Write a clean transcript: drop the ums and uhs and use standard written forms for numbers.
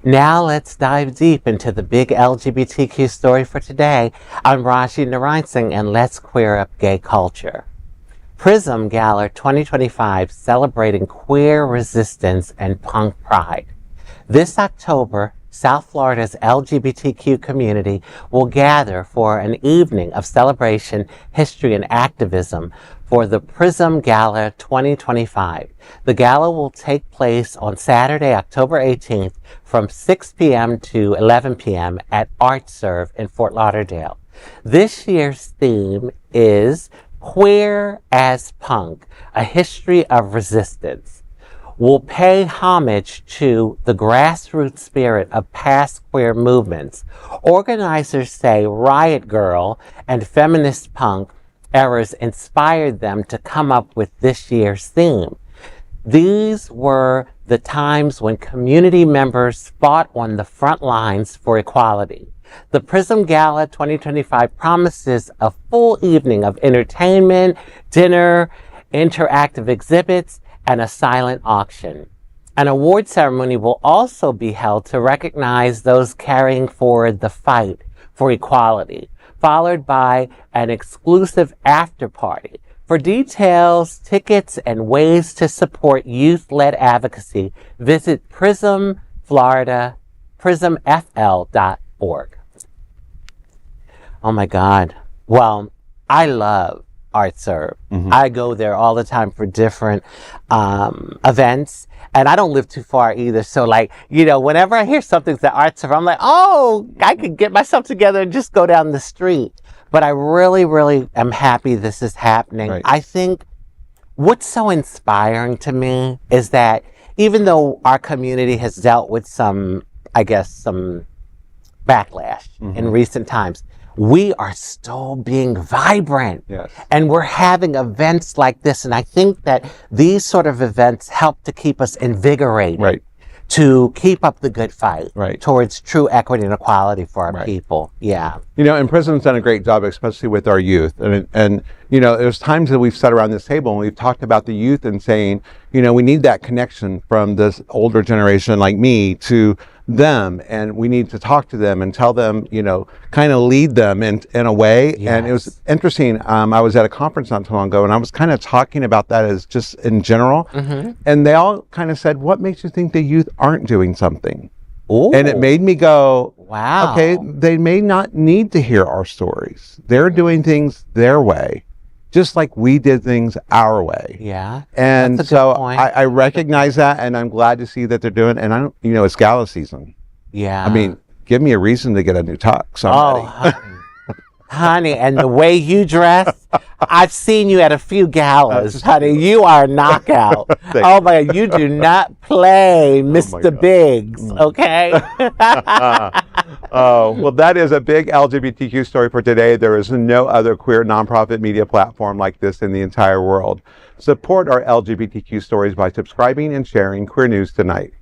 Now let's dive deep into the big LGBTQ story for today. I'm Raji Narayan Singh, and let's queer up gay culture. PRISM Gala 2025, celebrating queer resistance and punk pride. This October, South Florida's LGBTQ community will gather for an evening of celebration, history, and activism for the PRISM Gala 2025. The gala will take place on Saturday, October 18th from 6 p.m. to 11 p.m. at ArtServe in Fort Lauderdale. This year's theme is Queer as Punk, a history of resistance. Will pay homage to the grassroots spirit of past queer movements. Organizers say Riot Grrrl and feminist punk eras inspired them to come up with this year's theme. These were the times when community members fought on the front lines for equality. The PRISM Gala 2025 promises a full evening of entertainment, dinner, interactive exhibits, and a silent auction. An award ceremony will also be held to recognize those carrying forward the fight for equality, followed by an exclusive after party. For details, tickets, and ways to support youth-led advocacy, visit prismfl.org. Oh my God. Well, I love ArtServe. I go there all the time for different events, and I don't live too far either. So whenever I hear something's at ArtServe, I'm like, oh, I could get myself together and just go down the street. But I really, really am happy this is happening. Right. I think what's so inspiring to me is that even though our community has dealt with some backlash in recent times, we are still being vibrant. Yes. And we're having events like this. And I think that these sort of events help to keep us invigorated. Right. To keep up the good fight towards true equity and equality for our people. Yeah. And PRISM's done a great job, especially with our youth. And there's times that we've sat around this table and we've talked about the youth and saying, we need that connection from this older generation like me to them, and we need to talk to them and tell them, kind of lead them in a way. Yes. And it was interesting. I was at a conference not too long ago, and I was kind of talking about that as just in general. And they all kind of said, what makes you think the youth aren't doing something? Ooh. And it made me go, wow, okay, they may not need to hear our stories. They're doing things their way, just like we did things our way. Yeah. And so I recognize that, and I'm glad to see that they're doing it. And it's gala season. Yeah. I mean, give me a reason to get a new tux. Oh, honey, and the way you dress, I've seen you at a few galas, honey. You are a knockout. Oh my God, you do not play Mr. Biggs, okay? Oh, well, that is a big LGBTQ story for today. There is no other queer nonprofit media platform like this in the entire world. Support our LGBTQ stories by subscribing and sharing Queer News Tonight.